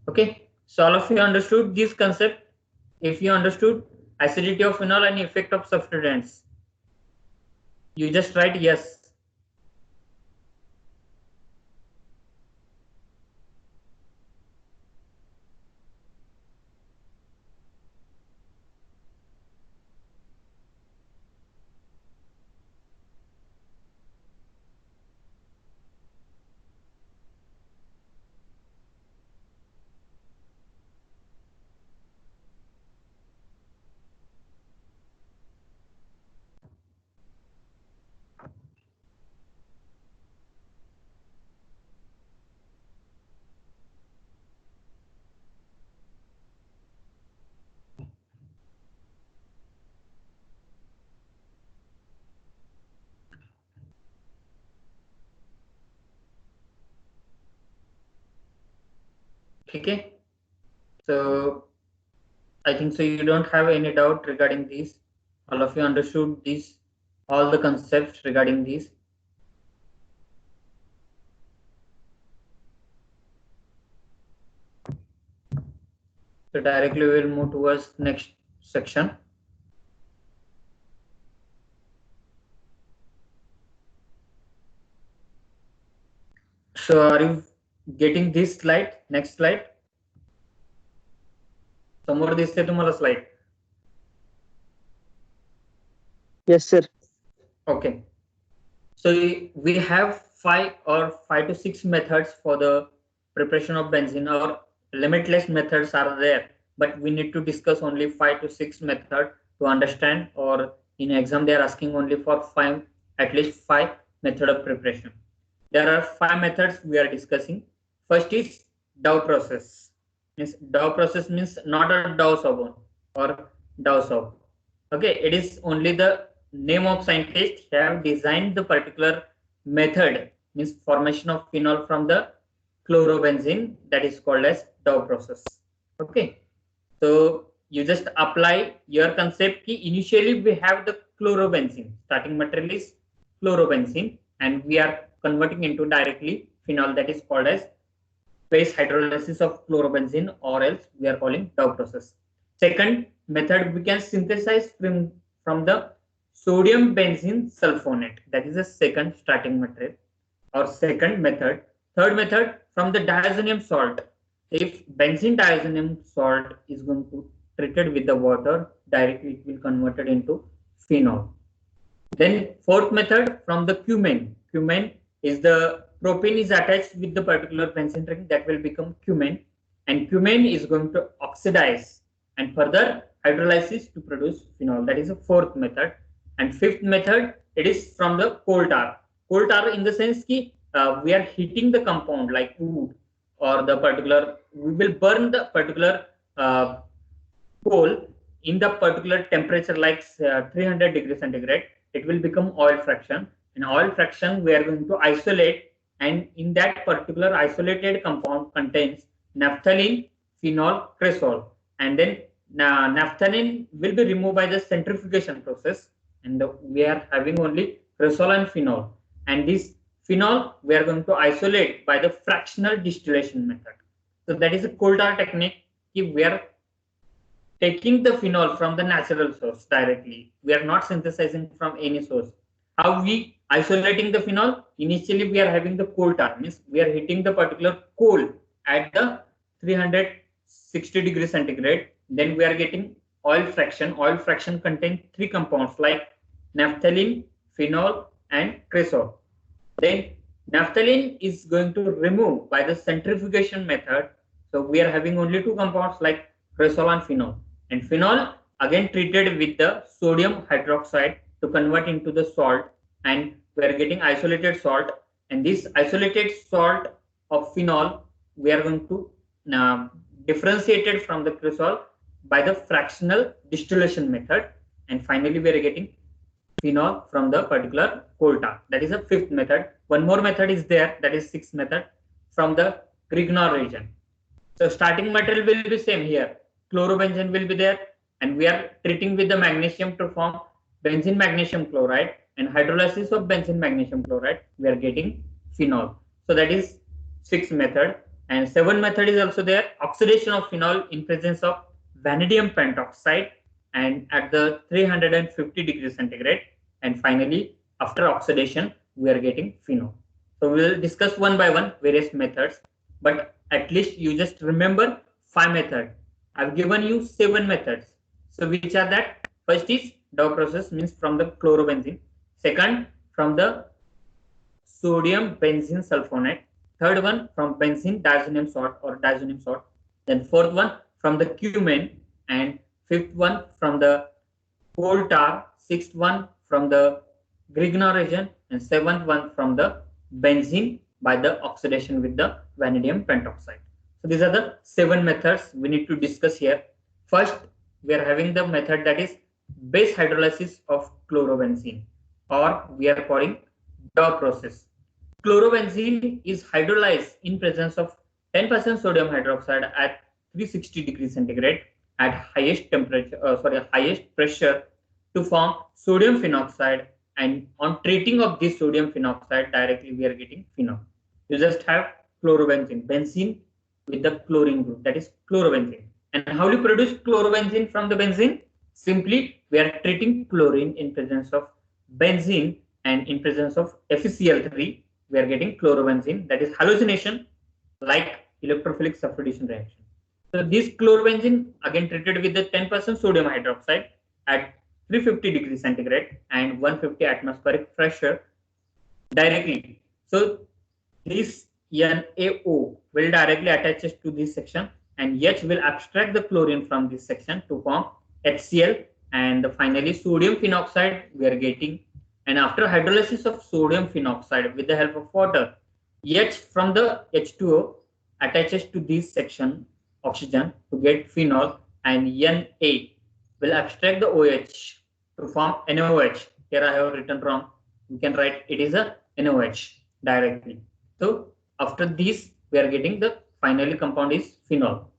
Okay, so all of you understood this concept. If you understood acidity of phenol and effect of substituents, you just write yes. Okay, so I think so you don't have any doubt regarding this. All of you understood this, all the concepts regarding this. So directly we will move towards next section. So are you getting this slide? Next slide. समोर दिसते तुम्हाला slide? Yes, sir. Okay. So we have 5 to 6 methods for the preparation of benzene, or limitless methods are there, but we need to discuss only 5 to 6 methods to understand, or in exam they are asking only for at least 5 method of preparation. There are 5 methods we are discussing. First is Dow process. Dow process means not a Dow sabon or Dow soap. Okay, it is only the name of scientists have designed the particular method, means formation of phenol from the chlorobenzene, that is called as Dow process. Okay, so you just apply your concept. Initially we have the chlorobenzene, starting material is chlorobenzene, and we are converting into directly phenol, that is called as base hydrolysis of chlorobenzene, or else we are calling Dow process. Second method, we can synthesize from the sodium benzene sulfonate, that is the second starting material or second method. Third method, from the diazonium salt. If benzene diazonium salt is going to treated with the water, directly it will converted into phenol. Then fourth method, from the cumene. Cumene is the propane is attached with the particular benzene ring, that will become cumene, and cumene is going to oxidize and further hydrolysis to produce phenol. That is the fourth method. And fifth method, it is from the coal tar. Coal tar in the sense ki we are heating the compound like wood, or the particular, we will burn the particular coal in the particular temperature like 300 degrees centigrade. It will become oil fraction. In oil fraction we are going to isolate, and in that particular isolated compound contains naphthalene, phenol, cresol, and then naphthalene will be removed by the centrifugation process, and we are having only cresol and phenol, and this phenol we are going to isolate by the fractional distillation method. So that is a coal tar technique. We are taking the phenol from the natural source directly. We are not synthesizing from any source. How we isolating the phenol? Initially we are having the coal tar, means we are heating the particular coal at the 360 degrees centigrade. Then we are getting oil fraction. Oil fraction contains 3 compounds like naphthalene, phenol, and cresol. Then naphthalene is going to remove by the centrifugation method. So we are having only 2 compounds like cresol and phenol. And phenol again treated with the sodium hydroxide to convert into the salt, and we are getting isolated salt. And this isolated salt of phenol we are going to differentiate it from the cresol by the fractional distillation method, and finally we are getting phenol from the particular coal tar. That is a fifth method. One more method is there, that is sixth method, from the Grignard region. So starting material will be same here. Chlorobenzene will be there, and we are treating with the magnesium to form benzene magnesium chloride, and hydrolysis of benzene magnesium chloride we are getting phenol. So that is sixth method. And 7 method is also there, oxidation of phenol in presence of vanadium pentoxide and at the 350 degrees centigrade. And finally, after oxidation, we are getting phenol. So we will discuss one by one various methods, but at least you just remember 5 methods. I've given you 7 methods. So which are that? First is Dow process, means from the chlorobenzene. Second, from the sodium benzene sulfonate. Third one from benzene diazonium salt or diazonium salt. Then fourth one from the cumene, and fifth one from the coal tar. Sixth one from the Grignard region, and seventh one from the benzene by the oxidation with the vanadium pentoxide. So these are the 7 methods we need to discuss here. First, we are having the method that is base hydrolysis of chlorobenzene, or we are calling Dow process. Chlorobenzene is hydrolyzed in presence of 10% sodium hydroxide at 360 degrees centigrade at highest temperature, highest pressure to form sodium phenoxide, and on treating of this sodium phenoxide directly we are getting phenol. You just have chlorobenzene, benzene with the chlorine group, that is chlorobenzene. And how do you produce chlorobenzene from the benzene? Simply we are treating chlorine in presence of benzene, and in presence of FeCl3 we are getting chlorobenzene, that is halogenation like electrophilic substitution reaction. So this chlorobenzene again treated with the 10% sodium hydroxide at 350 degrees centigrade and 150 atmospheric pressure directly. So this NaO will directly attach to this section, and H will abstract the chlorine from this section to form HCl, and finally sodium phenoxide we are getting. And after hydrolysis of sodium phenoxide with the help of water, H from the H2O attaches to this section oxygen to get phenol, and Na will abstract the OH to form NaOH. Here I have written wrong. You can write it is a NaOH directly. So after this we are getting the finally compound is phenol.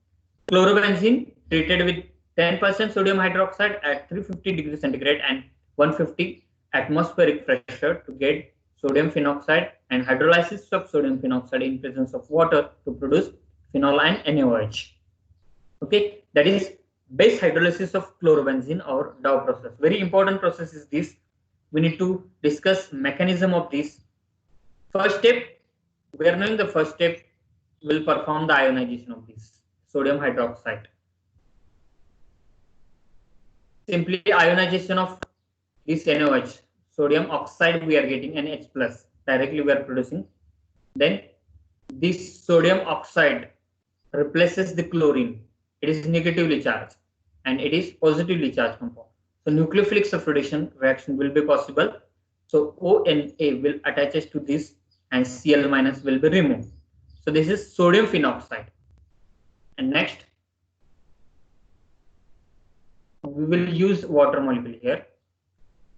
Chlorobenzene treated with 10% sodium hydroxide at 350 degrees centigrade and 150 atmospheric pressure to get sodium phenoxide, and hydrolysis of sodium phenoxide in presence of water to produce phenol and NaOH. Okay, that is base hydrolysis of chlorobenzene or Dow process. Very important process is this. We need to discuss mechanism of this. First step, we are knowing the first step will perform the ionization of this sodium hydroxide. Simply ionization of this NaOH, sodium oxide we are getting NH plus, directly we are producing. Then this sodium oxide replaces the chlorine. It is negatively charged and it is positively charged compound. So nucleophilic substitution reaction will be possible. So ONA will attach to this and Cl minus will be removed. So this is sodium phenoxide. And next, we will use water molecule here.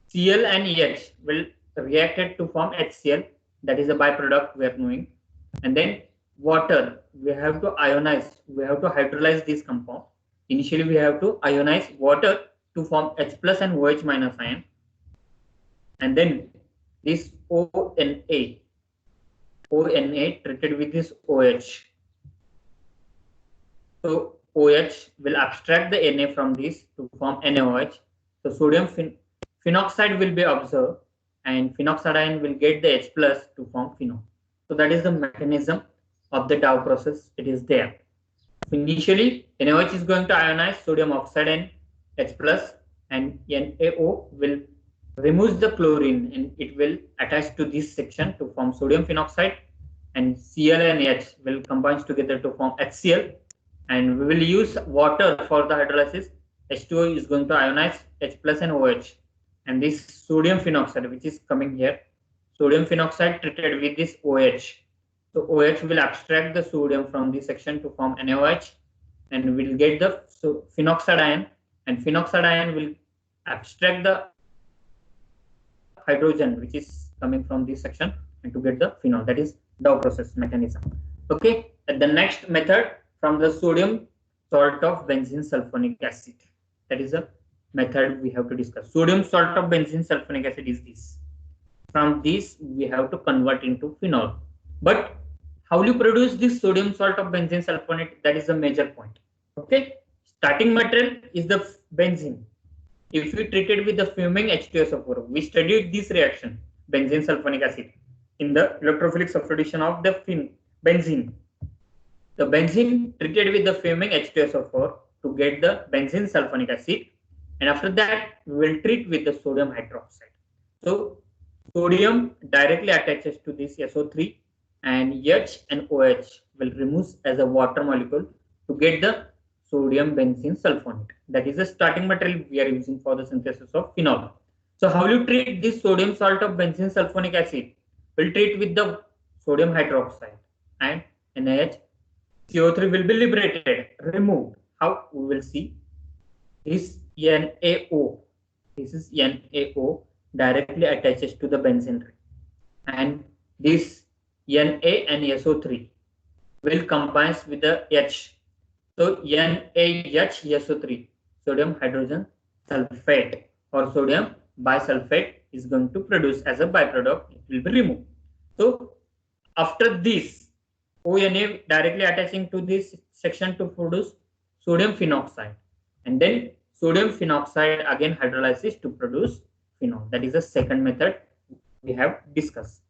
Cl and EH will react to form HCl, that is a byproduct we are knowing. And then water, we have to ionize, we have to hydrolyze this compound. Initially we have to ionize water to form H plus and OH minus ion. And then this ONA treated with this OH. So OH will abstract the Na from this to form NaOH. So sodium phenoxide will be observed, and phenoxide ion will get the H plus to form phenol. So that is the mechanism of the Dow process. It is there. Initially, NaOH is going to ionize sodium oxide and H plus, and NaO will remove the chlorine and it will attach to this section to form sodium phenoxide, and Cl and H will combine together to form HCl, and we will use water for the hydrolysis. H2O is going to ionize H plus and OH, and this sodium phenoxide which is coming here, sodium phenoxide treated with this OH. So OH will abstract the sodium from this section to form NaOH, and we will get the phenoxide ion, and phenoxide ion will abstract the hydrogen which is coming from this section and to get the phenol. That is Dow process mechanism. Okay, the next method from the sodium salt of benzene sulfonic acid. That is a method we have to discuss. Sodium salt of benzene sulfonic acid is this. From this we have to convert into phenol. But how you produce this sodium salt of benzene sulfonate, that is the major point. Okay, starting material is the benzene. If we treat it with the fuming H2SO4, we studied this reaction, benzene sulfonic acid, in the electrophilic substitution of the benzene. The benzene treated with the fuming H2SO4 to get the benzene sulfonic acid, and after that we will treat with the sodium hydroxide. So sodium directly attaches to this SO3, and H and OH will remove as a water molecule to get the sodium benzene sulfonate. That is the starting material we are using for the synthesis of phenol. So how you treat this sodium salt of benzene sulfonic acid? We'll treat with the sodium hydroxide and NaH. CO3 will be liberated, removed. How? We will see. This NaO, this is NaO, directly attaches to the benzene ring, and this Na and SO3 will combine with the H. So NaHSO3, sodium hydrogen sulfate or sodium bisulfate, is going to produce as a byproduct. It will be removed. So after this, ONA directly attaching to this section to produce sodium phenoxide, and then sodium phenoxide again hydrolysis to produce phenol. That is the second method we have discussed.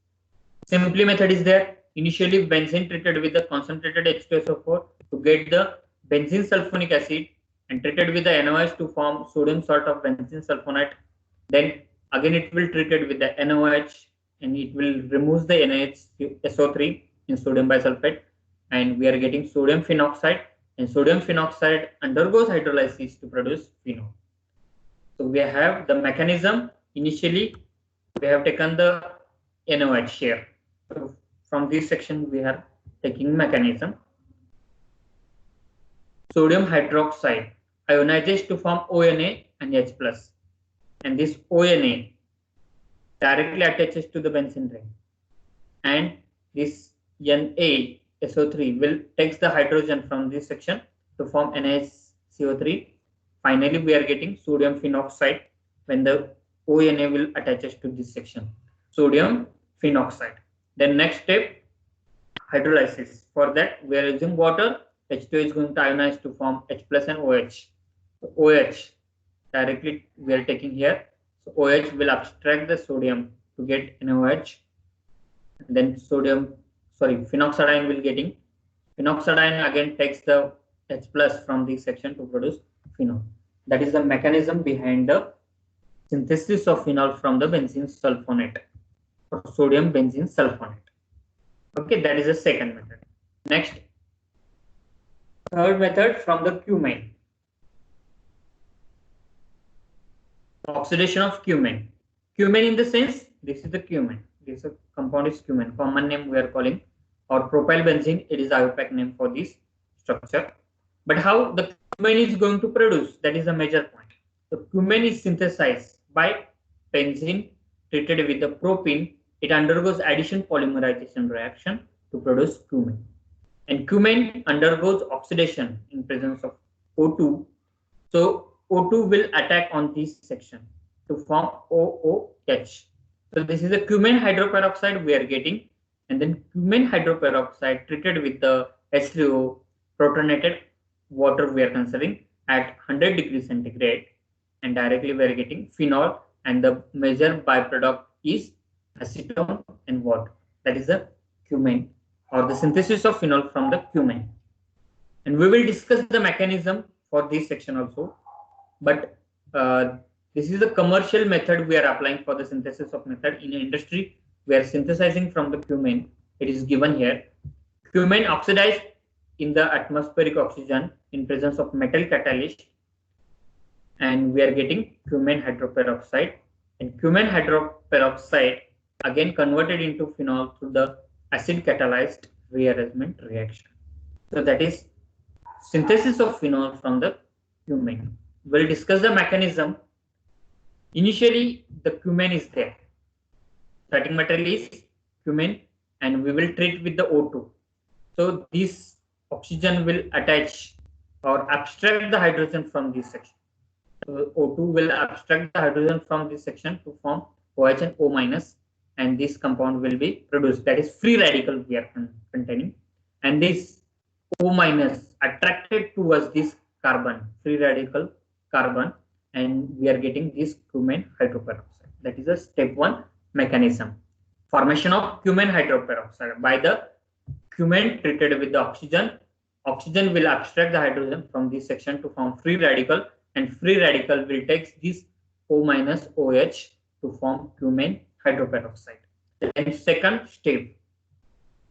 Simply method is there. Initially benzene treated with the concentrated H2SO4 to get the benzene sulfonic acid, and treated with the NaOH to form sodium salt of benzene sulfonate. Then again it will treated with the NaOH, and it will remove the NaHSO3 in sodium bisulfate, and we are getting sodium phenoxide, and sodium phenoxide undergoes hydrolysis to produce phenol. So we have the mechanism. Initially we have taken the NaOH here. So from this section we are taking mechanism. Sodium hydroxide ionizes to form ONA and H+, and this ONA directly attaches to the benzene ring, and this NaSO3 will takes the hydrogen from this section to form NaCO3. Finally we are getting sodium phenoxide when the ONA will attaches to this section, sodium phenoxide. Then next step, hydrolysis. For that we are using water. H2 is going to ionize to form H+ and OH. So OH directly we are taking here. So OH will abstract the sodium to get NaOH. And then phenoxadiene will getting. Phenoxadiene again takes the H+ from this section to produce phenol. That is the mechanism behind the synthesis of phenol from the benzene sulfonate or sodium benzene sulfonate. Okay, that is the second method. Next, third method from the cumene. Oxidation of cumene. Cumene in the sense, this is the cumene. This compound is cumene. Common name we are calling, or propyl benzene. It is IUPAC name for this structure. But how the cumene is going to produce? That is a major point. The cumene is synthesized by benzene treated with the propene. It undergoes addition polymerization reaction to produce cumene. And cumene undergoes oxidation in presence of O2. So O2 will attack on this section to form OOH. So this is the cumene hydroperoxide we are getting, and then cumene hydroperoxide treated with the H3O protonated water we are considering at 100 degrees centigrade, and directly we are getting phenol, and the major byproduct is acetone and water. That is the cumene, or the synthesis of phenol from the cumene. And we will discuss the mechanism for this section also. But this is the commercial method we are applying for the synthesis of method. In industry, we are synthesizing from the cumene. It is given here. Cumene oxidized in the atmospheric oxygen in presence of metal catalyst, and we are getting cumene hydroperoxide. And cumene hydroperoxide again converted into phenol through the acid catalyzed rearrangement reaction. So that is synthesis of phenol from the cumene. We'll discuss the mechanism. Initially, the cumene is there. Starting material is cumene, and we will treat with the O2. So this oxygen will attach or abstract the hydrogen from this section. So O2 will abstract the hydrogen from this section to form OH and O-, and this compound will be produced. That is free radical we are containing, and this O minus attracted towards this carbon, free radical carbon, and we are getting this cumene hydroperoxide. That is a step 1 mechanism. Formation of cumene hydroperoxide by the cumene treated with the oxygen. Oxygen will abstract the hydrogen from this section to form free radical, and free radical will take this O minus OH to form cumene hydroperoxide. Then second step,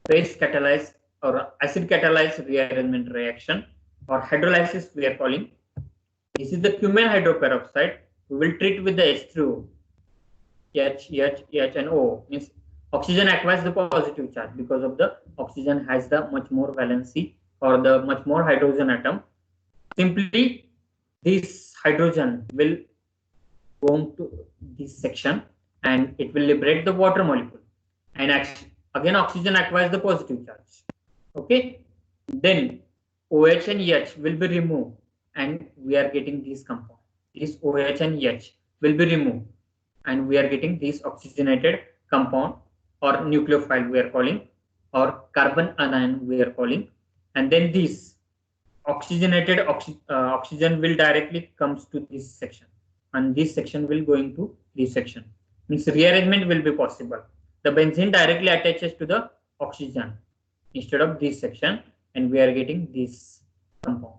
base catalyzed or acid catalyzed rearrangement reaction or hydrolysis we are calling. This is the cumene hydroperoxide. We will treat with the H3O. H, and O means oxygen acquires the positive charge because of the oxygen has the much more valency or the much more hydrogen atom. Simply this hydrogen will go to this section and it will liberate the water molecule, and again oxygen acquires the positive charge. Okay, then OH and H will be removed and we are getting this compound. This OH and H will be removed and we are getting this oxygenated compound or nucleophile we are calling, or carbon anion we are calling. And then this oxygenated oxygen will directly comes to this section, and this section will go into this section. Means rearrangement will be possible. The benzene directly attaches to the oxygen instead of this section, and we are getting this compound.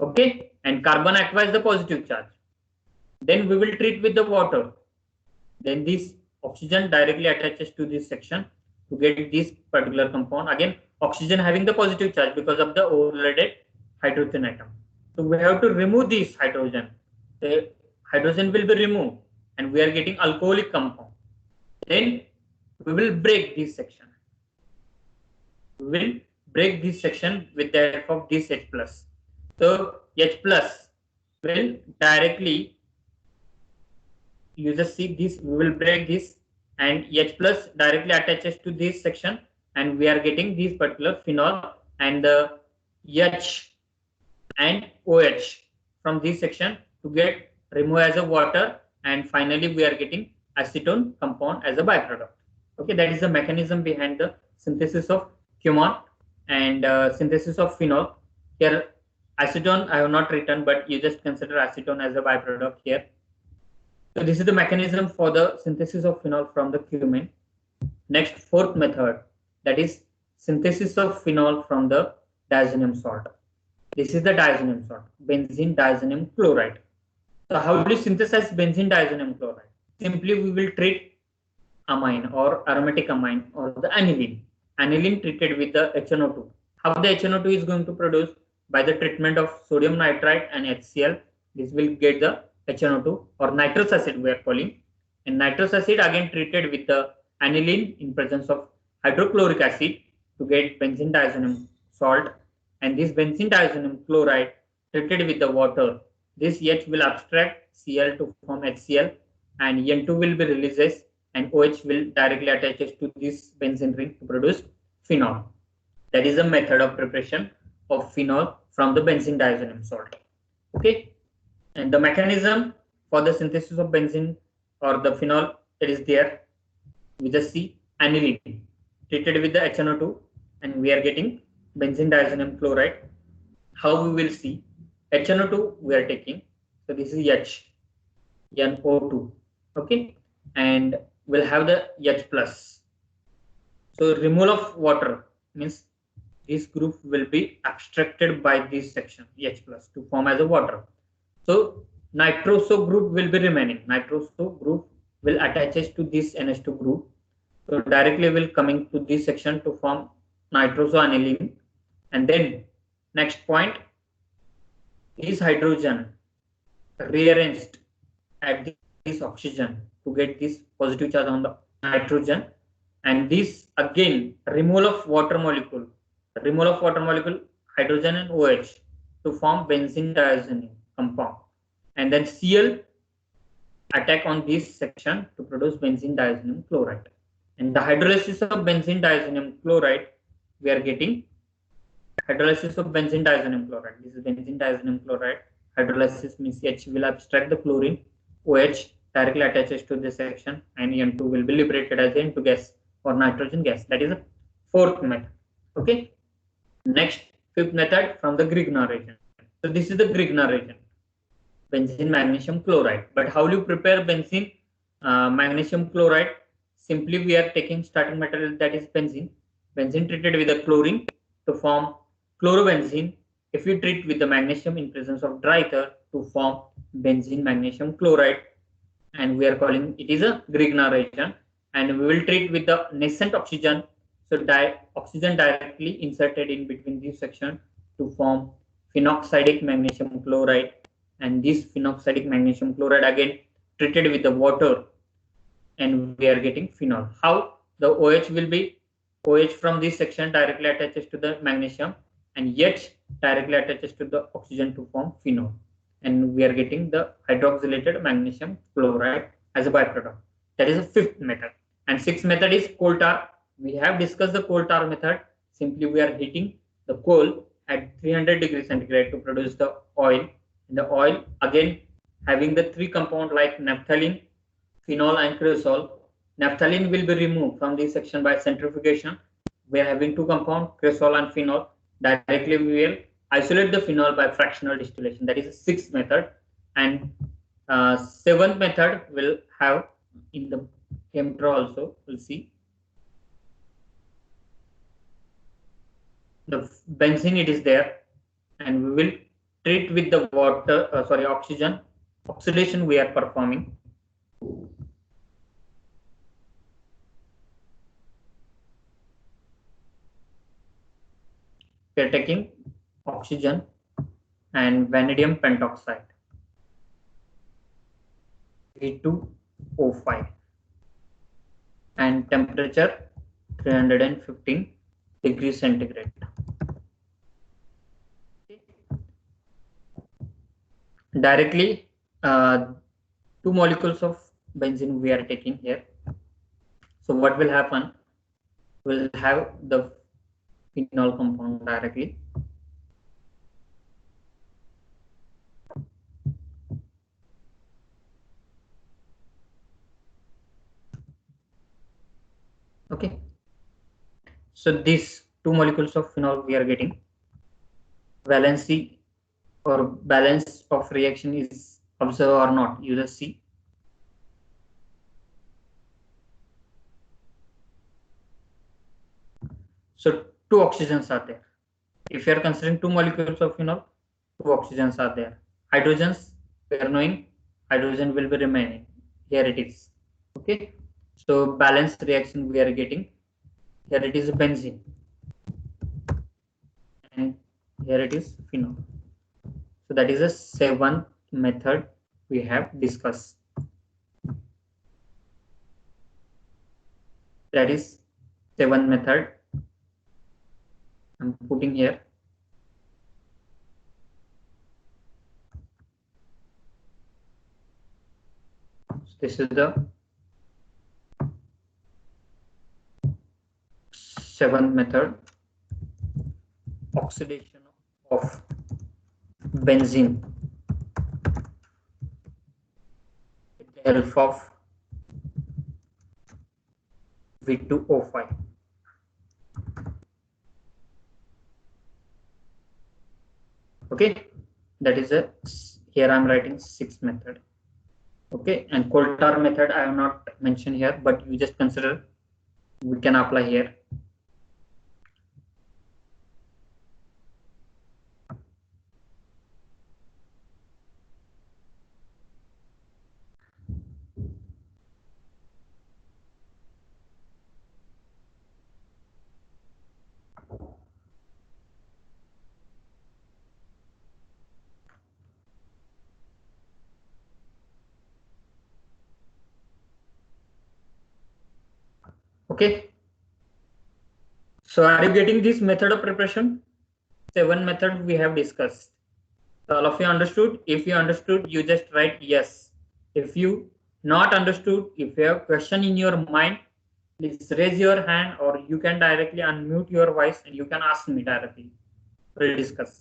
Okay, and carbon acquires the positive charge. Then we will treat with the water. Then this oxygen directly attaches to this section to get this particular compound. Again, oxygen having the positive charge because of the overloaded hydrogen atom. So we have to remove this hydrogen. The hydrogen will be removed and we are getting alcoholic compound. Then we will break this section. We will break this section with the help of this H plus. So H plus will directly, you just see this, we will break this, and H plus directly attaches to this section and we are getting this particular phenol, and the H and OH from this section to get removed as a water, and finally we are getting acetone compound as a byproduct. Okay, that is the mechanism behind the synthesis of cumene and synthesis of phenol. Here acetone I have not written, but you just consider acetone as a byproduct here. So this is the mechanism for the synthesis of phenol from the cumene. Next, fourth method, that is synthesis of phenol from the diazonium salt. This is the diazonium salt, benzene diazonium chloride. So how do you synthesize benzene diazonium chloride? Simply we will treat amine or aromatic amine or the aniline. Aniline treated with the HNO2. How the HNO2 is going to produce? By the treatment of sodium nitrite and HCl. This will get the HNO2 or nitrous acid we are calling. And nitrous acid again treated with the aniline in presence of hydrochloric acid to get benzene diazonium salt. And this benzene diazonium chloride treated with the water. This H will abstract Cl to form HCl, and N2 will be releases, and OH will directly attaches to this benzene ring to produce phenol. That is a method of preparation of phenol from the benzene diazonium salt. Okay, and the mechanism for the synthesis of benzene or the phenol, it is there. We just see aniline treated with the HNO2 and we are getting benzene diazonium chloride. How we will see? HNO2 we are taking, so this is H, NO2, okay, and we'll have the H plus. So removal of water means this group will be abstracted by this section H plus to form as a water. So nitroso group will be remaining. Nitroso group will attaches to this NH2 group. So directly will coming to this section to form nitroso aniline. And then next point, this hydrogen rearranged at this oxygen to get this positive charge on the nitrogen, and this again removal of water molecule, hydrogen and OH to form benzene diazonium compound, and then Cl attack on this section to produce benzene diazonium chloride. And the hydrolysis of benzene diazonium chloride, we are getting hydrolysis of benzene diazonium chloride. This is benzene diazonium chloride. Hydrolysis means H will abstract the chlorine, OH directly attaches to this section, and N2 will be liberated as N2 gas or nitrogen gas. That is the fourth method. Okay. Next, fifth method from the Grignard reagent. So this is the Grignard reagent, benzene magnesium chloride. But how do you prepare benzene magnesium chloride? Simply we are taking starting material, that is benzene. Benzene treated with the chlorine to form chlorobenzene. If we treat with the magnesium in presence of dry ether to form benzene magnesium chloride, and we are calling it is a Grignard reagent. And we will treat with the nascent oxygen. So oxygen directly inserted in between this section to form phenoxidic magnesium chloride, and this phenoxidic magnesium chloride again treated with the water, and we are getting phenol. How? The OH will be OH from this section directly attaches to the magnesium, and H directly attaches to the oxygen to form phenol, and we are getting the hydroxylated magnesium chloride as a byproduct. That is the fifth method. And sixth method is coal tar. We have discussed the coal tar method. Simply we are heating the coal at 300 degrees centigrade to produce the oil. And the oil again having the three compound like naphthalene, phenol and cresol. Naphthalene will be removed from this section by centrifugation. We are having two compound, cresol and phenol. Directly we will isolate the phenol by fractional distillation. That is the sixth method. And seventh method will have in the chemtro also. We'll see the benzene, it is there, and we will treat with the water, oxygen. Oxidation we are performing. We are taking oxygen and vanadium pentoxide, V2O5, and temperature 315 degrees centigrade. Directly, two molecules of benzene we are taking here. So what will happen? We'll have the phenol compound directly. Okay. So these two molecules of phenol we are getting. Valency or balance of reaction is observed or not, you just see. So two oxygens are there. If you are considering two molecules of phenol, two oxygens are there. Hydrogens, we are knowing hydrogen will be remaining. Here it is. Okay. So balanced reaction we are getting. Here it is benzene, and here it is phenol. So that is a seventh method we have discussed. That is seventh method. I'm putting here. So this is the seventh method, oxidation of benzene with the help of V2O5. Okay, that is a, here I'm writing sixth method. Okay, and coal tar method I have not mentioned here, but you just consider we can apply here. Okay. So are you getting this method of preparation? Seven methods we have discussed. All of you understood? If you understood, you just write yes. If you not understood, if you have question in your mind, please raise your hand, or you can directly unmute your voice and you can ask me directly. We'll discuss.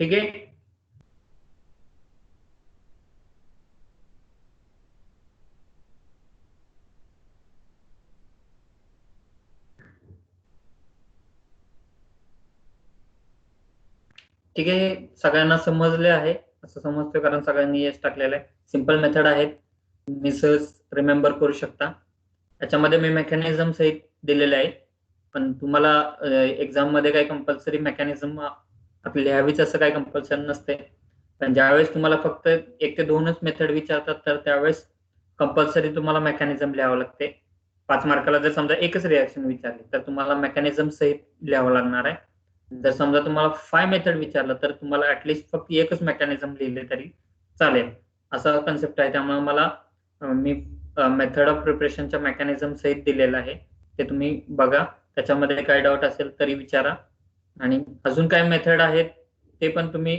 ठीक है. ठीक आहे, सगळ्यांना समजले आहे असं समजतोय, कारण सगळ्यांनी येस टाकलेलं आहे. सिंपल मेथड आहेत, तुम्ही सहज रिमेंबर करू शकता. याच्यामध्ये मी मेकॅनिझम सहित दिलेले आहे, पण तुम्हाला एक्झाम मध्ये काही कंपल्सरी मेकॅनिझम आपली लिहावीच असं काही कंपल्सन नसते. पण ज्यावेळेस तुम्हाला फक्त 1 ते 2च मेथड विचारतात, तर त्यावेळेस कंपल्सरी तुम्हाला मेकॅनिझम लिहावं लागते. 5 मार्काला जर समजा एकच रिॲक्शन विचारली तर तुम्हाला मेकॅनिझम सहित लिहावं लागणार आहे. जर समजा तुम्हाला 5 मेथड विचारलं तर तुम्हाला ऍटलिस्ट फक्त एकच मेकॅनिझम लिहिले तरी चालेल, असा कन्सेप्ट आहे. त्यामुळे मला मी मेथड ऑफ प्रिपरेशनच्या मेकॅनिझम सहित दिलेलं आहे, ते तुम्ही बघा. त्याच्यामध्ये काय डाऊट असेल तरी विचारा, आणि अजून काय मेथड आहेत ते पण तुम्ही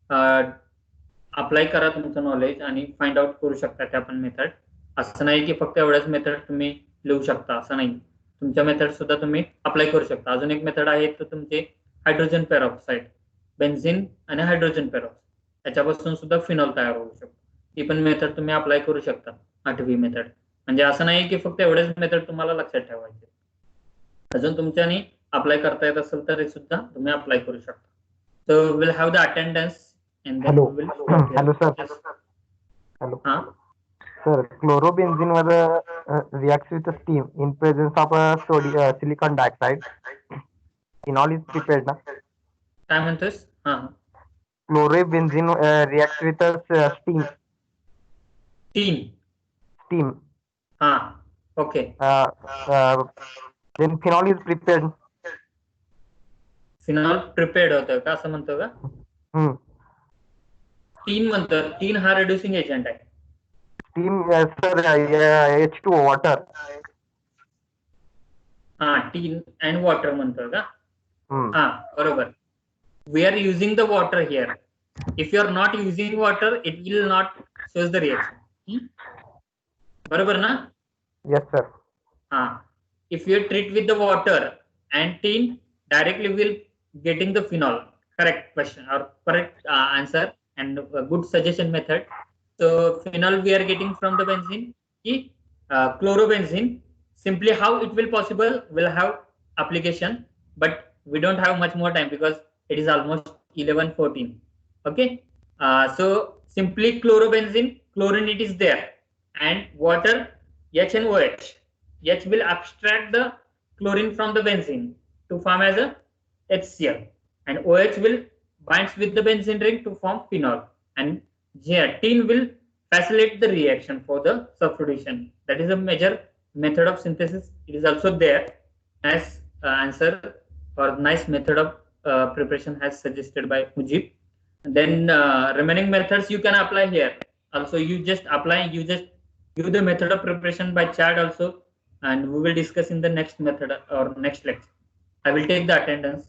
अप्लाय करा तुमचं नॉलेज आणि फाइंड आउट करू शकता त्या पण मेथड. असं नाही की फक्त एवढ्याच मेथड तुम्ही लिहू शकता, असं नाही. तुमच्या मेथड सुद्धा तुम्ही अप्लाय करू शकता. अजून एक मेथड आहे तर तुमचे हायड्रोजन पेरॉक्साईड, बेन्झिन आणि हायड्रोजन पेरॉक्साईड याच्यापासून सुद्धा फिनॉल तयार होऊ शकतो. ती पण मेथड तुम्ही अप्लाय करू शकता, 8वी मेथड. म्हणजे असं नाही की फक्त एवढेच मेथड तुम्हाला लक्षात ठेवायचे, अजून तुमच्यानी अप्लाय करता येत असेल तर हे सुद्धा तुम्ही अप्लाय करू शकता. So will have the attendance and then Hello. we will stop here. Hello, sir. Yes. Hello. Huh? Sir, chlorobenzene reacts with a steam in presence of a silicon dioxide. Phenol is prepared, na? काय म्हणतोस? हा, Chlorobenzene reacts with a steam. Steam. हा, okay. Then phenol is prepared. Phenol prepared होतं का, असं म्हणतो का? Tin म्हणतो. टीन हा रिड्युसिंग एजंट आहे. Steam, sir, H2O, water. हा, टीन अँड वॉटर म्हणतो का? Hmm. हा, बरोबर. We are using the water here. If you are not using water it will not shows the reaction. बरोबर ना? Yes, sir. हा, if you treat with the water and tin directly will getting the phenol. Correct question or correct answer and a good suggestion method. So phenol we are getting from the benzene. Chlorobenzene, simply how it will possible will have application, but we don't have much more time because it is almost 11:14. Okay, so simply chlorobenzene, chlorine it is there, and water, H and OH. H will abstract the chlorine from the benzene to form as a HCl, and OH will binds with the benzene ring to form phenol, and here tin will facilitate the reaction for the substitution. That is a major method of synthesis. It is also there as answer or nice method of preparation has suggested by Mujib. And then remaining methods you can apply here. Also you just apply, you just give the method of preparation by chat also, and we will discuss in the next method or next lecture. I will take the attendance.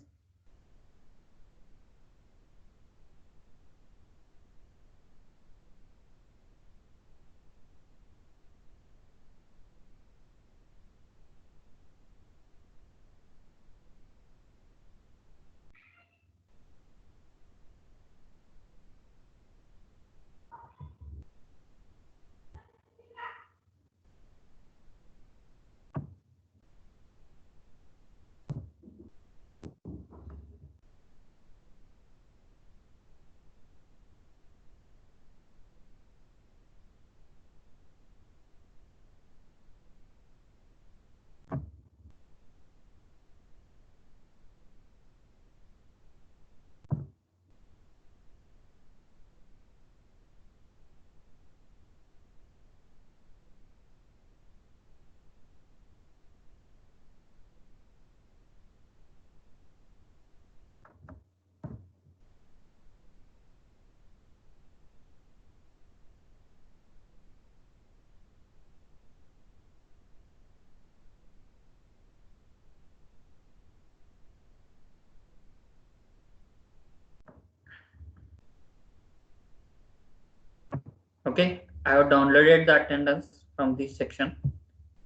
Okay, I have downloaded the attendance from this section.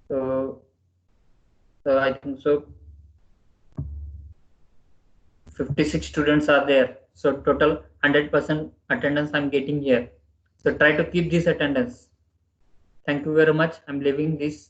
So I think so 56 students are there. So total 100% attendance I'm getting here. So try to keep this attendance. Thank you very much. I'm leaving this